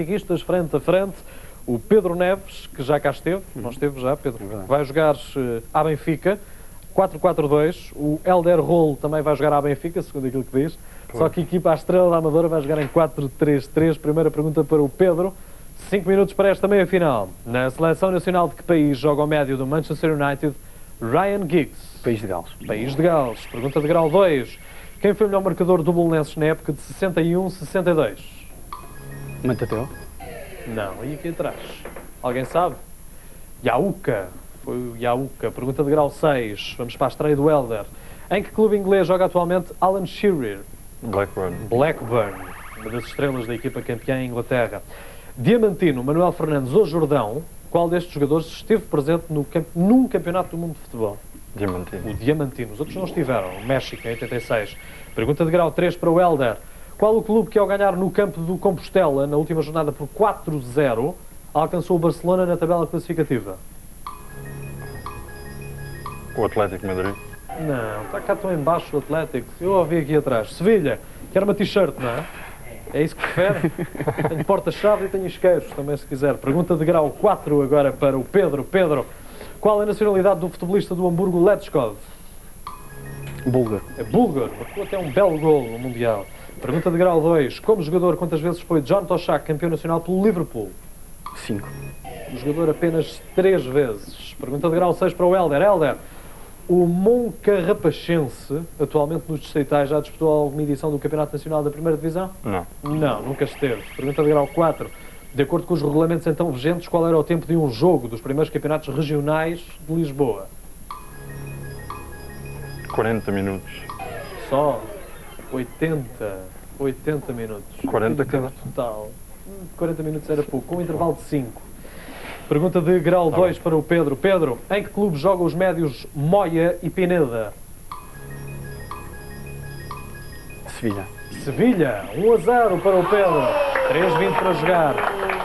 Benfiquistas frente a frente, o Pedro Neves, que já cá esteve, não esteve já, Pedro, vai jogar à Benfica, 4-4-2, o Hélder Rolo também vai jogar à Benfica, segundo aquilo que diz, só que a equipa à Estrela da Amadora vai jogar em 4-3-3. Primeira pergunta para o Pedro, 5 minutos para esta meia-final. Na seleção nacional de que país joga o médio do Manchester United, Ryan Giggs? País de Gales. País de Gales. Pergunta de grau 2. Quem foi o melhor marcador do Belenenses na época de 61-62? Mantateu. Não, e aqui atrás? Alguém sabe? Yauca. Foi o Yauca. Pergunta de grau 6. Vamos para a estreia do Hélder. Em que clube inglês joga atualmente Alan Shearer? Blackburn. Blackburn. Uma das estrelas da equipa campeã em Inglaterra. Diamantino, Manuel Fernandes ou Jordão, qual destes jogadores esteve presente num campeonato do mundo de futebol? Diamantino. O Diamantino. Os outros não estiveram. O México, em 86. Pergunta de grau 3 para o Hélder. Qual o clube que, ao ganhar no campo do Compostela, na última jornada por 4-0, alcançou o Barcelona na tabela classificativa? O Atlético de Madrid. Não, está cá tão em baixo o Atlético. Eu ouvi aqui atrás. Sevilha, quer uma t-shirt, não é? É isso que prefere? Tenho porta-chave e tenho isqueiros, também se quiser. Pergunta de grau 4 agora para o Pedro. Pedro, qual é a nacionalidade do futebolista do Hamburgo Letchkov? Búlgaro. É búlgaro, marcou até um belo gol no Mundial. Pergunta de grau 2. Como jogador, quantas vezes foi John Toshak campeão nacional pelo Liverpool? 5. O jogador apenas 3 vezes. Pergunta de grau 6 para o Hélder. Hélder, o Moncarrapachense, atualmente nos distritais, já disputou alguma edição do Campeonato Nacional da Primeira Divisão? Não. Não, nunca esteve. Pergunta de grau 4. De acordo com os regulamentos então vigentes, qual era o tempo de um jogo dos primeiros campeonatos regionais de Lisboa? 40 minutos. Só 80 minutos. 40 cada. Total. 40 minutos era pouco, com um intervalo de 5. Pergunta de grau 2 para o Pedro. Pedro, em que clube jogam os médios Moya e Pineda? Sevilha. Sevilha, 1-0 para o Pedro. 3-20 para jogar.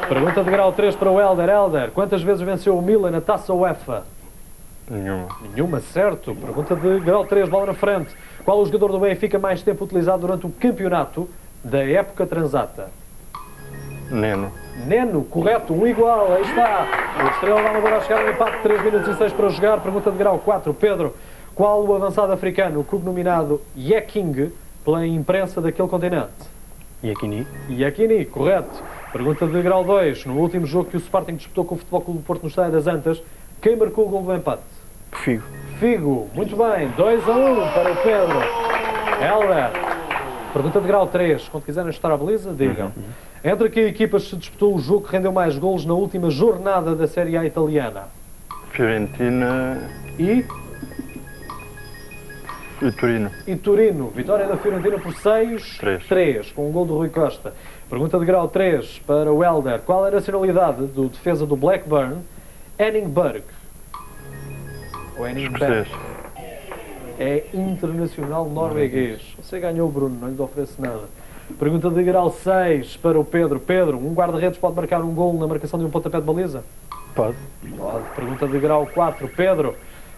Pergunta de grau 3 para o Hélder. Hélder, quantas vezes venceu o Milan na Taça UEFA? Nenhuma. Nenhuma, certo. Pergunta de grau 3, bola na frente. Qual o jogador do Benfica mais tempo utilizado durante o campeonato da época transata? Neno. Neno, correto, um igual, aí está. O Estrela da Amadora a chegar no empate, 3 minutos e 6 para jogar. Pergunta de grau 4, Pedro. Qual o avançado africano cognominado Yeking pela imprensa daquele continente? Iakini. Iakini, correto. Pergunta de grau 2. No último jogo que o Sporting disputou com o Futebol Clube do Porto no Estádio das Antas, quem marcou o gol do empate? Figo. Figo, muito bem, 2-1 para o Pedro. Hélder, pergunta de grau 3. Quando quiserem chutar a baliza, digam. Entre que equipas se disputou o jogo que rendeu mais golos na última jornada da Série A italiana? Fiorentina E Torino. Turino. Vitória da Fiorentina por 6-3, com um gol do Rui Costa. Pergunta de grau 3 para o Hélder. Qual era a nacionalidade do defesa do Blackburn, Henningberg? Ou Henningberg? Escocês. É internacional norueguês. Você ganhou, Bruno, não lhe ofereço nada. Pergunta de grau 6 para o Pedro. Pedro, um guarda-redes pode marcar um gol na marcação de um pontapé de baliza? Pode. Pode. Pergunta de grau 4. Pedro,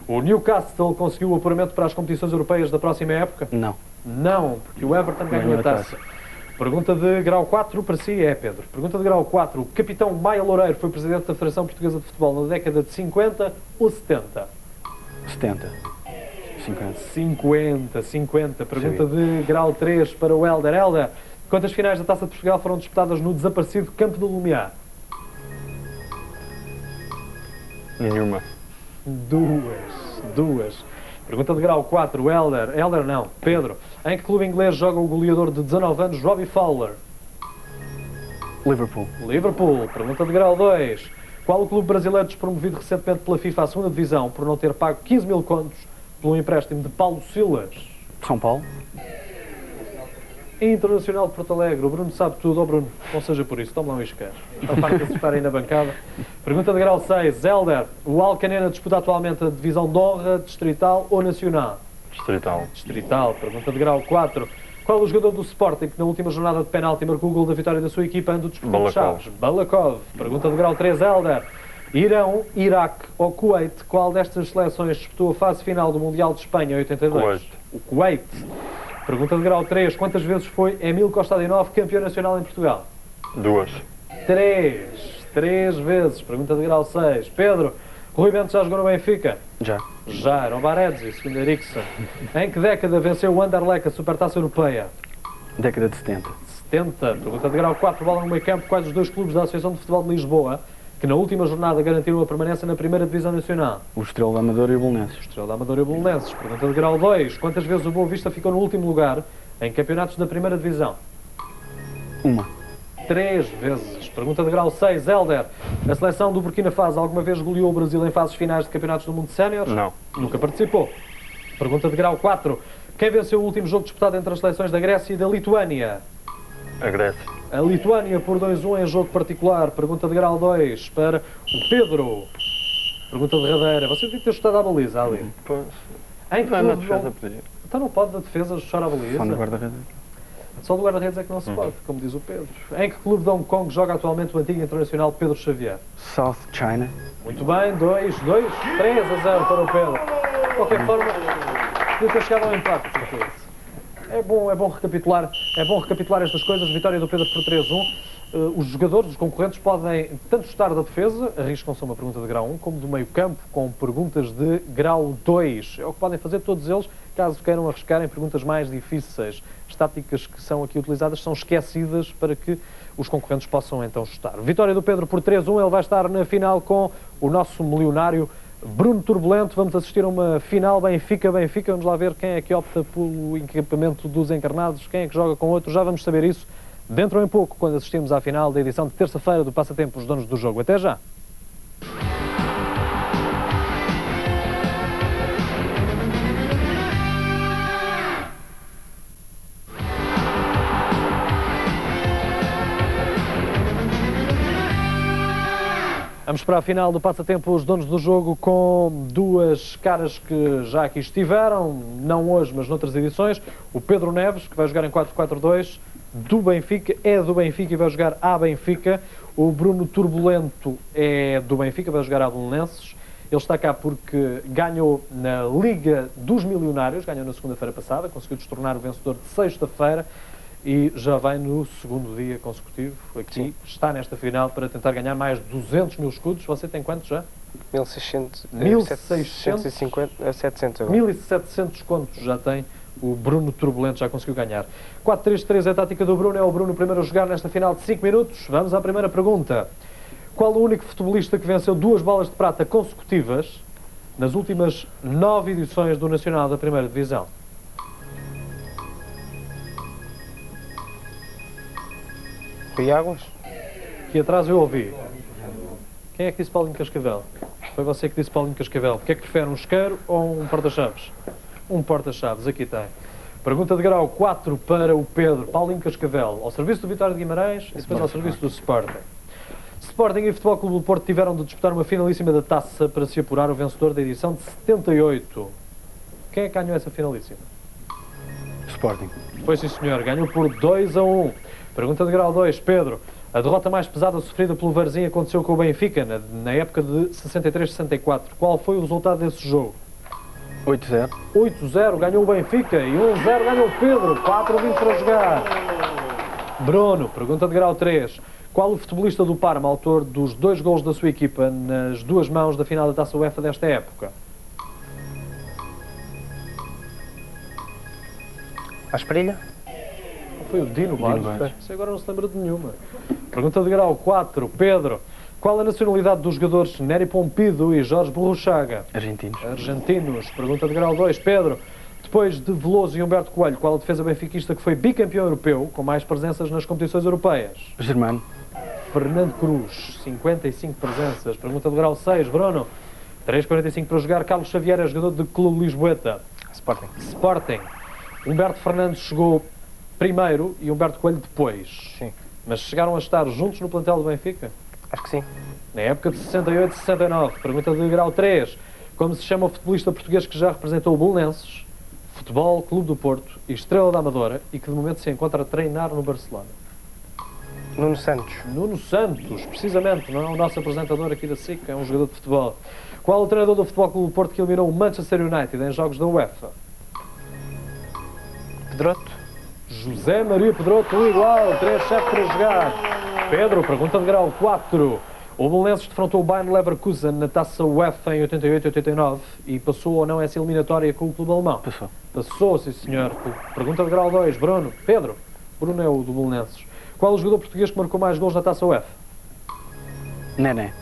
o Newcastle conseguiu o apuramento para as competições europeias da próxima época? Não. Não, porque o Everton ganhou a taça. Pergunta de grau 4 para si é, Pedro. Pergunta de grau 4. O capitão Maia Loureiro foi presidente da Federação Portuguesa de Futebol na década de 50 ou 70? 70. 50. 50. Pergunta de grau 3 para o Hélder. Hélder, quantas finais da Taça de Portugal foram disputadas no desaparecido Campo do Lumiar? Nenhuma. Duas. Pergunta de grau 4, Hélder. Hélder não, Pedro. Em que clube inglês joga o goleador de 19 anos, Robbie Fowler? Liverpool. Liverpool. Pergunta de grau 2. Qual o clube brasileiro despromovido recentemente pela FIFA à segunda divisão por não ter pago 15 mil contos pelo empréstimo de Paulo Silas? São Paulo. Internacional de Porto Alegre. O Bruno sabe tudo. Oh, Bruno, não seja por isso. Toma lá um isqueiro. A parte de acertar aí na bancada. Pergunta de grau 6. Hélder, o Alcanena disputa atualmente a divisão de honra, distrital ou nacional? Distrital. Distrital. Pergunta de grau 4. Qual o jogador do Sporting que na última jornada de penalti marcou o gol da vitória da sua equipa ante o Desportivo de Chaves? Balakov. Pergunta de grau 3. Hélder, Irão, Iraque ou Kuwait, qual destas seleções disputou a fase final do Mundial de Espanha em 82? Kuwait. O Kuwait. Pergunta de grau 3. Quantas vezes foi Emílio Costa Adinov campeão nacional em Portugal? 2. Três vezes. Pergunta de grau 6. Pedro, Rui Bento já jogou no Benfica? Já. Já, era o Baresi, segundo Ericsson. Em que década venceu o Anderlecht a Supertaça Europeia? Década de 70. 70. Pergunta de grau 4. Bola no meio campo. Quais os dois clubes da Associação de Futebol de Lisboa que na última jornada garantiram a permanência na primeira divisão nacional? O Estrela da Amadora e o Belenenses. Estrela da Amadora e o Belenenses. Pergunta de grau 2. Quantas vezes o Boa Vista ficou no último lugar em campeonatos da primeira divisão? Uma. 3 vezes. Pergunta de grau 6. Hélder, a seleção do Burkina Faso alguma vez goleou o Brasil em fases finais de campeonatos do mundo séniores? Não. Nunca participou. Pergunta de grau 4. Quem venceu o último jogo disputado entre as seleções da Grécia e da Lituânia? A Grécia. A Lituânia por 2-1 em jogo particular. Pergunta de grau 2 para o Pedro. Pergunta derradeira. Você devia ter chutado à baliza ali. Pois. Em que Não, na clube defesa não- podia. Então não pode da defesa chutar à baliza? Só no guarda-redes. Só do guarda-redes é que não se pode, como diz o Pedro. Em que clube de Hong Kong joga atualmente o antigo internacional Pedro Xavier? South China. Muito bem, 3-0 para o Pedro. De qualquer forma, podia ter chegado ao empate. É bom recapitular estas coisas. Vitória do Pedro por 3-1. Os jogadores, os concorrentes, podem tanto estar da defesa, arriscam-se a uma pergunta de grau 1, como do meio campo, com perguntas de grau 2. É o que podem fazer todos eles, caso queiram arriscar em perguntas mais difíceis. As táticas que são aqui utilizadas são esquecidas para que os concorrentes possam então chutar. Vitória do Pedro por 3-1, ele vai estar na final com o nosso milionário Bruno Turbulento. Vamos assistir a uma final Benfica-Benfica. Vamos lá ver quem é que opta pelo equipamento dos encarnados, quem é que joga com outro. Já vamos saber isso dentro em pouco, quando assistimos à final da edição de terça-feira do Passatempo, os donos do jogo. Até já! Vamos para a final do Passatempo, os donos do jogo, com duas caras que já aqui estiveram, não hoje, mas noutras edições. O Pedro Neves, que vai jogar em 4-4-2, do Benfica, é do Benfica e vai jogar à Benfica. O Bruno Turbulento é do Benfica, vai jogar à Belenenses. Ele está cá porque ganhou na Liga dos Milionários, ganhou na segunda-feira passada, conseguiu destornar o vencedor de sexta-feira. E já vai no segundo dia consecutivo, aqui, Sim. está nesta final para tentar ganhar mais 200 mil escudos. Você tem quantos já? 1600, 1600? 750, 700 agora. 1700 contos já tem o Bruno Turbulento, já conseguiu ganhar. 4-3-3 é a tática do Bruno, é o Bruno primeiro a jogar nesta final de 5 minutos. Vamos à primeira pergunta. Qual o único futebolista que venceu 2 bolas de prata consecutivas nas últimas 9 edições do Nacional da Primeira Divisão? Rui Águas? Aqui atrás eu ouvi. Quem é que disse Paulinho Cascavel? Foi você que disse Paulinho Cascavel. O que é que prefere, um isqueiro ou um porta-chaves? Um porta-chaves, aqui tem. Pergunta de grau 4 para o Pedro. Paulinho Cascavel, ao serviço do Vitória de Guimarães e depois ao serviço do Sporting. Sporting e Futebol Clube do Porto tiveram de disputar uma finalíssima da Taça para se apurar o vencedor da edição de 78. Quem é que ganhou essa finalíssima? Sporting. Foi sim senhor, ganhou por 2-1. Pergunta de grau 2, Pedro. A derrota mais pesada sofrida pelo Varzim aconteceu com o Benfica na época de 63-64. Qual foi o resultado desse jogo? 8-0. 8-0 ganhou o Benfica e 1-0 ganhou o Pedro. 4-20 para jogar. Bruno, pergunta de grau 3. Qual o futebolista do Parma, autor dos 2 golos da sua equipa nas 2 mãos da final da Taça UEFA desta época? À espelha? Foi o Dino Baggio. Baggio. Isso agora não se lembra de nenhuma. Pergunta de grau 4. Pedro, qual a nacionalidade dos jogadores Nery Pompido e Jorge Burruchaga? Argentinos. Argentinos. Pergunta de grau 2. Pedro, depois de Veloso e Humberto Coelho, qual a defesa benfiquista que foi bicampeão europeu, com mais presenças nas competições europeias? Germano. Fernando Cruz, 55 presenças. Pergunta de grau 6. Bruno, 3,45 para jogar. Carlos Xavier é jogador do Clube Lisboeta. Sporting. Sporting. Humberto Fernandes chegou primeiro e Humberto Coelho depois. Sim. Mas chegaram a estar juntos no plantel do Benfica? Acho que sim. Na época de 68-69. Pergunta de grau 3. Como se chama o futebolista português que já representou o Belenenses, Futebol Clube do Porto e Estrela da Amadora e que de momento se encontra a treinar no Barcelona? Nuno Santos. Nuno Santos, precisamente, não é o nosso apresentador aqui da SIC, é um jogador de futebol. Qual o treinador do Futebol Clube do Porto que eliminou o Manchester United em jogos da UEFA? Pedroto. José Maria Pedroto, igual, 3-7 para jogar. Pedro, pergunta de grau 4. O Belenenses defrontou o Bayer Leverkusen na Taça UEFA em 88 e 89 e passou ou não essa eliminatória com o clube alemão? Passou. Passou, sim senhor. Pergunta de grau 2. Bruno. Pedro. Bruno é o do Belenenses. Qual o jogador português que marcou mais gols na Taça UEFA? Nené.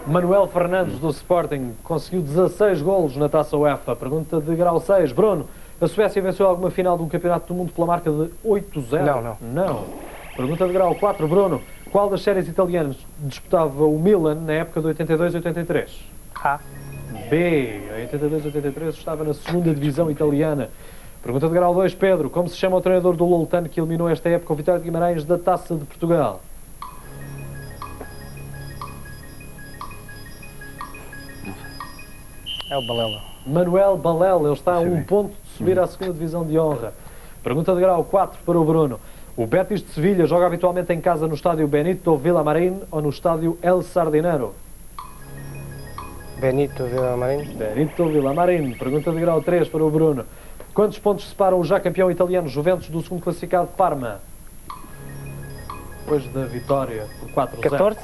Manuel Fernandes do Sporting conseguiu 16 golos na Taça UEFA. Pergunta de grau 6. Bruno. A Suécia venceu alguma final de um campeonato do mundo pela marca de 8-0? Não. Pergunta de grau 4. Bruno. Qual das séries italianas disputava o Milan na época de 82 e 83? A. B. Em 82 e 83 estava na segunda divisão italiana. Pergunta de grau 2, Pedro. Como se chama o treinador do Loltano que eliminou esta época o Vitória de Guimarães da Taça de Portugal? É o Balela. Manuel Balela. Ele está a Sim. um ponto de subir à segunda divisão de honra. Pergunta de grau 4 para o Bruno. O Betis de Sevilha joga habitualmente em casa no estádio Benito Villamarín ou no estádio El Sardinero? Benito Villamarín. Benito Villamarín. Pergunta de grau 3 para o Bruno. Quantos pontos separam o já campeão italiano Juventus do segundo classificado Parma? Depois da vitória por 4-0. 14.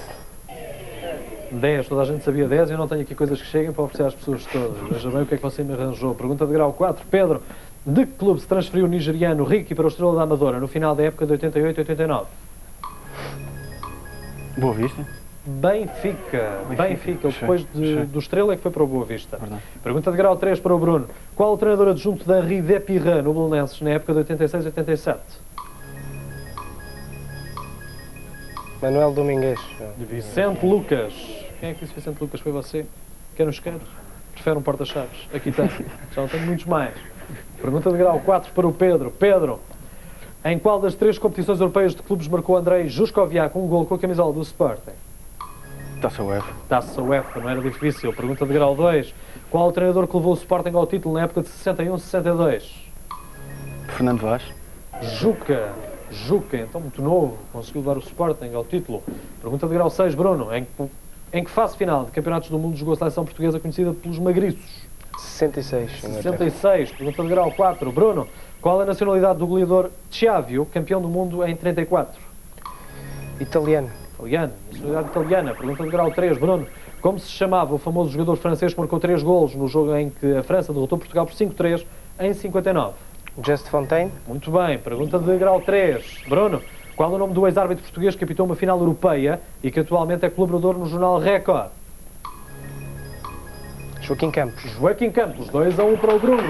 10. Toda a gente sabia 10 e eu não tenho aqui coisas que cheguem para oferecer às pessoas todas. Veja bem o que é que você me arranjou. Pergunta de grau 4. Pedro. De que clube se transferiu o nigeriano Ricky para o Estrela da Amadora no final da época de 88 e 89? Boa Vista. Benfica. Benfica. Depois Sim. do Estrela é que foi para o Boa Vista. Verdade. Pergunta de grau 3 para o Bruno. Qual o treinador adjunto da Henri Depirra no Belenenses na época de 86 e 87? Manuel Domingues. Vicente Lucas. Quem é que disse Vicente Lucas? Foi você? Quer nos quer? Prefere um porta-chaves? Aqui tem. Já não tenho muitos mais. Pergunta de grau 4 para o Pedro. Pedro, em qual das 3 competições europeias de clubes marcou Andrei Juskoviak um gol com a camisola do Sporting? Taça UEFA. Taça UEFA, não era difícil. Pergunta de grau 2. Qual o treinador que levou o Sporting ao título na época de 61-62? Fernando Vaz. Juca, então muito novo, conseguiu levar o Sporting ao título. Pergunta de grau 6, Bruno. Em que fase final de campeonatos do mundo jogou a seleção portuguesa conhecida pelos magriços? 66. 66. Pergunta de grau 4, Bruno. Qual a nacionalidade do goleador Chiavio, campeão do mundo em 34? Italiano. Italiano, nacionalidade italiana. Pergunta de grau 3, Bruno. Como se chamava o famoso jogador francês que marcou 3 golos no jogo em que a França derrotou Portugal por 5-3 em 59? Just Fontaine. Muito bem. Pergunta de grau 3. Bruno, qual é o nome do ex-árbitro português que apitou uma final europeia e que atualmente é colaborador no jornal Record? Joaquim Campos. Joaquim Campos. 2-1 para o Bruno.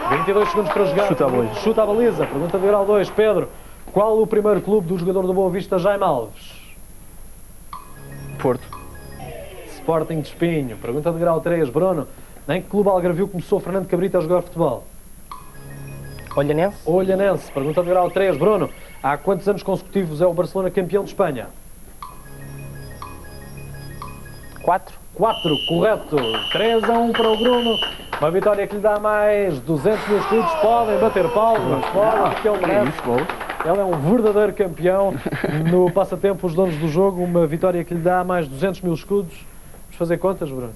22 segundos para jogar. Chuta a baliza. Chuta a baliza. Pergunta de grau 2. Pedro, qual o primeiro clube do jogador do Boa Vista, Jaime Alves? Porto. Sporting de Espinho. Pergunta de grau 3. Bruno, em que clube algarvio começou Fernando Cabrita a jogar futebol? Olhanense. Olhanense. Pergunta de grau 3. Bruno, há quantos anos consecutivos é o Barcelona campeão de Espanha? 4. 4, correto. 3-1 para o Bruno. Uma vitória que lhe dá mais 200 mil escudos. Podem bater palmas, podem, porque ele merece. Isso, bom. Ele é um verdadeiro campeão no passatempo, os donos do jogo. Uma vitória que lhe dá mais 200 mil escudos. Vamos fazer contas, Bruno?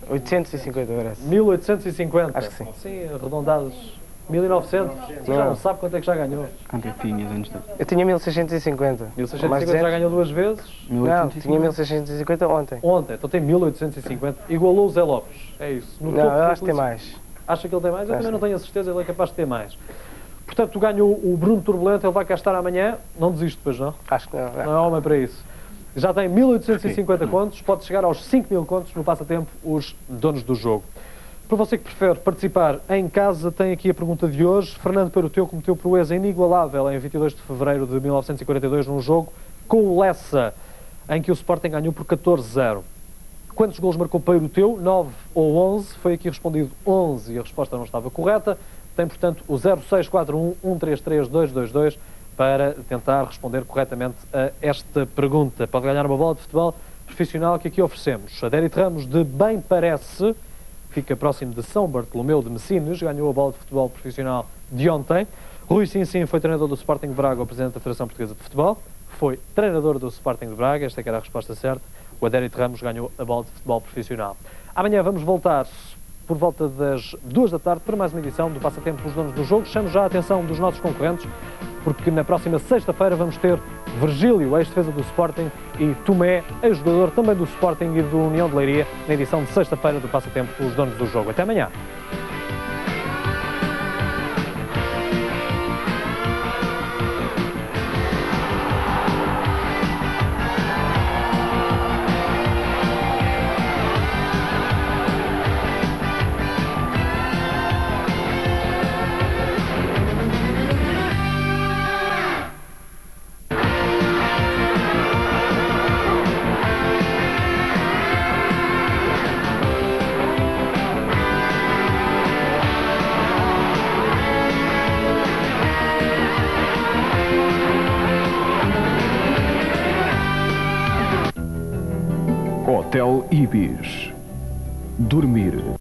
850, parece. 1850. Acho que sim. Sim, arredondados. 1900. Você já não sabe quanto é que já ganhou. Quanto é que tinhas antes de... Eu tinha 1650. 1650 já ganhou 2 vezes. Não, tinha 1650 ontem. Ontem, então tem 1850. Igualou o Zé Lopes. É isso. No Não, topo eu da acho que tem felicidade. mais. Acha que ele tem mais? Eu Acho também não que tenho a certeza, ele é capaz de ter mais. Portanto, tu ganhou o Bruno Turbulento, ele vai cá estar amanhã. Não desiste depois, não? Acho que não. Não é homem para isso. Já tem 1850 contos, pode chegar aos 5.000 contos no passatempo, os donos do jogo. Para você que prefere participar em casa, tem aqui a pergunta de hoje. Fernando Peruteu cometeu proeza inigualável em 22 de fevereiro de 1942 num jogo com o Lessa, em que o Sporting ganhou por 14-0. Quantos golos marcou Peruteu? 9 ou 11? Foi aqui respondido 11 e a resposta não estava correta. Tem, portanto, o 0641 133 222 para tentar responder corretamente a esta pergunta. Pode ganhar uma bola de futebol profissional que aqui oferecemos. Adérito Ramos, de Bem Parece, fica próximo de São Bartolomeu de Messines, ganhou a bola de futebol profissional de ontem. Rui Sinsim foi treinador do Sporting de Braga, o presidente da Federação Portuguesa de Futebol. Foi treinador do Sporting de Braga, esta que era a resposta certa. O Adérito Ramos ganhou a bola de futebol profissional. Amanhã vamos voltar por volta das 2 da tarde para mais uma edição do Passatempo dos Donos do Jogo. Chamo já a atenção dos nossos concorrentes porque na próxima sexta-feira vamos ter Virgílio, ex-defesa do Sporting, e Tomé, ex-jogador também do Sporting e do União de Leiria, na edição de sexta-feira do Passatempo, os donos do jogo. Até amanhã. Hotel Ibis. Dormir